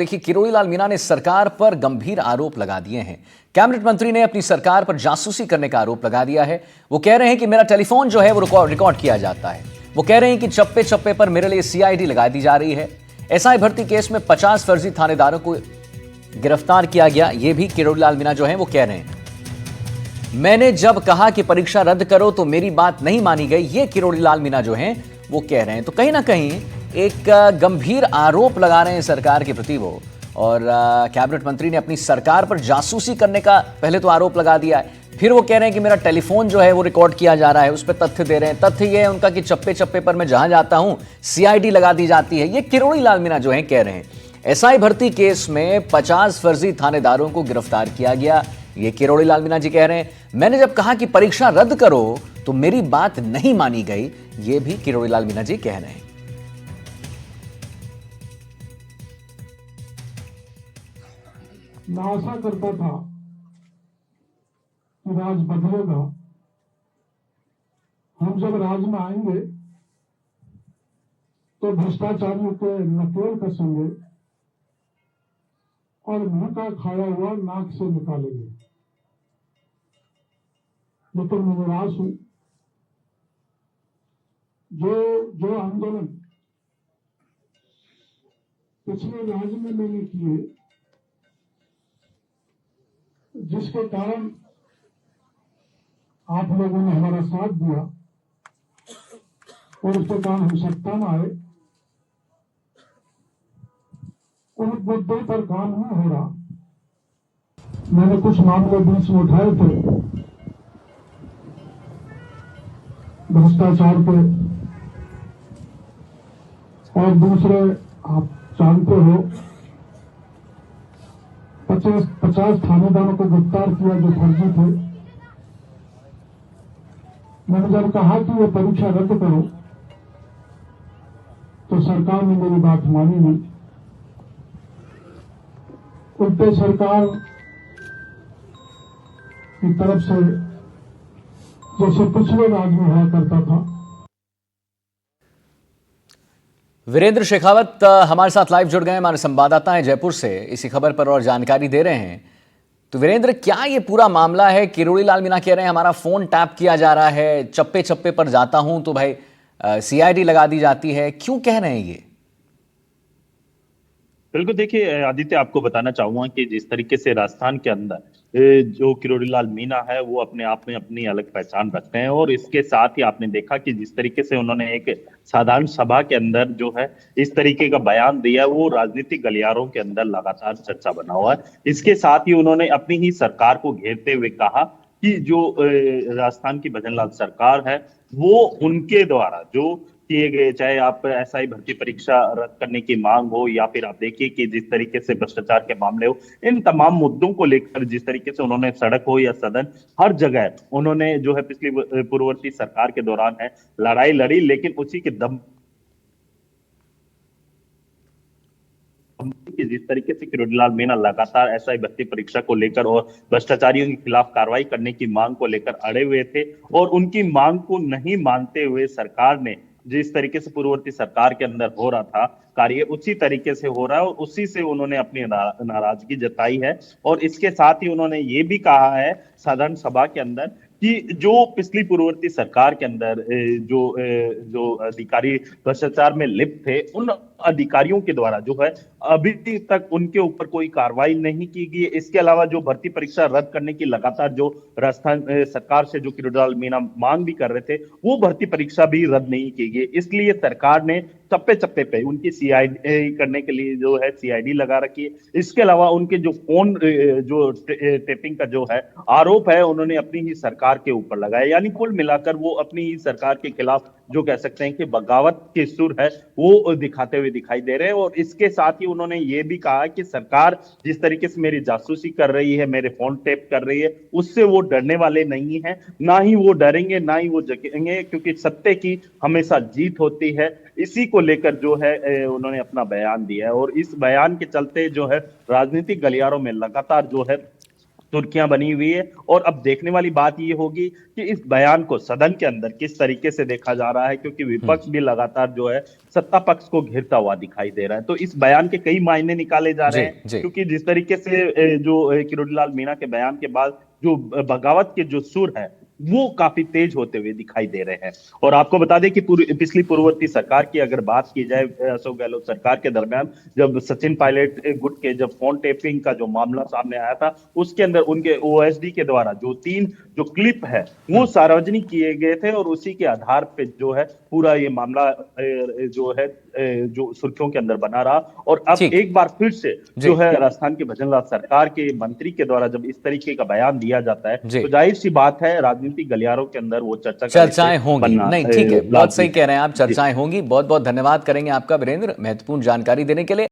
देखिए, किरोड़ी लाल मीणा ने सरकार पर गंभीर आरोप लगा दिए हैं। कैबिनेट मंत्री ने अपनी सरकार पर जासूसी करने का आरोप लगा दिया है। वो कह रहे हैं कि मेरा टेलीफोन जो है वो रिकॉर्ड किया जाता है। वो कह रहे हैं कि चप्पे चप्पे पर मेरे लिए सीआईडी लगा दी जा रही है। एसआई भर्ती केस में 50 फर्जी थानेदारों को गिरफ्तार किया गया, ये भी किरोड़ी लाल मीणा जो है वो कह रहे हैं। मैंने जब कहा कि परीक्षा रद्द करो तो मेरी बात नहीं मानी गई, ये किरोड़ी लाल मीणा जो है वो कह रहे हैं। तो कहीं ना कहीं एक गंभीर आरोप लगा रहे हैं सरकार के प्रति वो। और कैबिनेट मंत्री ने अपनी सरकार पर जासूसी करने का पहले तो आरोप लगा दिया है, फिर वो कह रहे हैं कि मेरा टेलीफोन जो है वो रिकॉर्ड किया जा रहा है, उस पर तथ्य दे रहे हैं। तथ्य ये है उनका कि चप्पे चप्पे पर मैं जहां जाता हूं सीआईडी लगा दी जाती है, ये किरोड़ी लाल मीणा जो है कह रहे हैं। एसआई भर्ती केस में 50 फर्जी थानेदारों को गिरफ्तार किया गया, ये किरोड़ी लाल मीणा जी कह रहे हैं। मैंने जब कहा कि परीक्षा रद्द करो तो मेरी बात नहीं मानी गई, ये भी किरोड़ी लाल मीणा जी कह रहे हैं। मैं आशा करता था कि राज बदलेगा। हम जब राज में आएंगे तो भ्रष्टाचारियों के नकेल कसेंगे और मुंह का खाया हुआ नाक से निकालेंगे। लेकिन मैं निराश हूं। जो आंदोलन पिछले राज्य में मैंने किए, जिसके कारण आप लोगों ने हमारा साथ दिया और उसके कारण हम सत्ता में आए, उन मुद्दों पर काम नहीं हो रहा। मैंने कुछ मामले बीच में उठाए थे, भ्रष्टाचार पे, और दूसरे आप जानते हो 50 थानेदारों को गिरफ्तार किया जो फर्जी थे। मैंने जब कहा कि ये परीक्षा रद्द करो तो सरकार ने मेरी बात मानी नहीं। उल्टे सरकार की तरफ से जैसे पिछले राज्य में हुआ करता था। वीरेंद्र शेखावत हमारे साथ लाइव जुड़ गए, हमारे संवाददाता हैं जयपुर से, इसी खबर पर और जानकारी दे रहे हैं। तो वीरेंद्र, क्या ये पूरा मामला है? किरोड़ी लाल मीणा कह रहे हैं हमारा फोन टैप किया जा रहा है, चप्पे चप्पे पर जाता हूं तो भाई सीआईडी लगा दी जाती है, क्यों कह रहे हैं ये? बिल्कुल, देखिए आदित्य, आपको बताना चाहूंगा कि जिस तरीके से राजस्थान के अंदर जो किरोड़ी लाल मीणा है वो अपने आप में अपनी अलग पहचान रखते हैं। और इसके साथ ही आपने देखा कि जिस तरीके से उन्होंने एक साधारण सभा के अंदर जो है इस तरीके का बयान दिया, वो राजनीतिक गलियारों के अंदर लगातार चर्चा बना हुआ है। इसके साथ ही उन्होंने अपनी ही सरकार को घेरते हुए कहा कि जो राजस्थान की भजनलाल सरकार है वो उनके द्वारा जो किए गए, चाहे आप एसआई भर्ती परीक्षा रद्द करने की मांग हो या फिर आप देखिए कि जिस तरीके से भ्रष्टाचार के मामले हो, इन तमाम मुद्दों को लेकर जिस तरीके से उन्होंने सड़क हो या सदन, हर जगह उन्होंने जो है पिछली पूर्ववर्ती सरकार के दौरान है लड़ाई लड़ी। लेकिन उसी के दम कि जिस तरीके से किरोड़ी लाल मीणा लगातार एसआई भर्ती परीक्षा को लेकर और भ्रष्टाचारियों के खिलाफ कार्रवाई करने की मांग को लेकर अड़े हुए थे, और उनकी मांग को नहीं मानते हुए सरकार ने जिस तरीके से पूर्ववर्ती सरकार के अंदर हो रहा था कार्य, उसी तरीके से हो रहा है और उसी से उन्होंने अपनी नाराजगी जताई है। और इसके साथ ही उन्होंने ये भी कहा है साधारण सभा के अंदर कि जो पिछली पूर्ववर्ती सरकार के अंदर जो अधिकारी भ्रष्टाचार में लिप्त थे, उन अधिकारियों के द्वारा जो है अभी तक उनके ऊपर कोई कार्रवाई नहीं की गई। इसके अलावा जो भर्ती परीक्षा रद्द करने की लगातार जो राजस्थान सरकार से जो किरोड़ी लाल मीणा मांग भी कर रहे थे, वो भर्ती परीक्षा भी रद्द नहीं की गई। इसलिए सरकार ने चप्पे चप्पे पे उनकी सीआईडी करने के लिए जो है सीआईडी लगा रखी है। इसके अलावा उनके जो फोन जो टेपिंग का जो है आरोप है, उन्होंने अपनी ही सरकार के ऊपर लगाया। यानी कुल मिलाकर वो अपनी ही सरकार के खिलाफ जो कह सकते हैं कि बगावत के सुर है वो दिखाते हुए दिखाई दे रहे हैं। और इसके साथ ही उन्होंने ये भी कहा कि सरकार जिस तरीके से मेरी जासूसी कर रही है, मेरे फोन टेप कर रही है, उससे वो डरने वाले नहीं है, ना ही वो डरेंगे, ना ही वो जगेंगे, क्योंकि सत्य की हमेशा जीत होती है। इसी को लेकर जो है उन्होंने अपना बयान दिया है। और इस बयान के चलते जो है राजनीतिक गलियारों में लगातार जो है सुर्खियां बनी हुई है। और अब देखने वाली बात ये होगी कि इस बयान को सदन के अंदर किस तरीके से देखा जा रहा है, क्योंकि विपक्ष भी लगातार जो है सत्ता पक्ष को घेरता हुआ दिखाई दे रहा है। तो इस बयान के कई मायने निकाले जा रहे जी, हैं, जी। क्योंकि जिस तरीके से जो किरोड़ीलाल मीणा के बयान के बाद जो बगावत के जो सुर है वो काफी तेज होते हुए दिखाई दे रहे हैं। और आपको बता दें कि पिछली पूर्ववर्ती सरकार की अगर बात की जाए, अशोक गहलोत सरकार के दरमियान जब सचिन पायलट गुट के जब फोन टेपिंग का जो मामला सामने आया था, उसके अंदर उनके ओएसडी के द्वारा जो 3 जो क्लिप है वो सार्वजनिक किए गए थे और उसी के आधार पे जो है पूरा ये मामला जो है जो सुर्खियों के अंदर बना रहा। और अब ठीक। एक बार फिर से जी। जो है राजस्थान की भजनलाल सरकार के मंत्री के द्वारा जब इस तरीके का बयान दिया जाता है, जी। तो जाहिर सी बात है राजनीतिक गलियारों के अंदर वो चर्चा का चर्चाएं विषय होंगी। बनना नहीं, ठीक है, बहुत लाजमी सही कह रहे हैं आप, जी। चर्चाएं होंगी। बहुत बहुत धन्यवाद करेंगे आपका वीरेंद्र, महत्वपूर्ण जानकारी देने के लिए।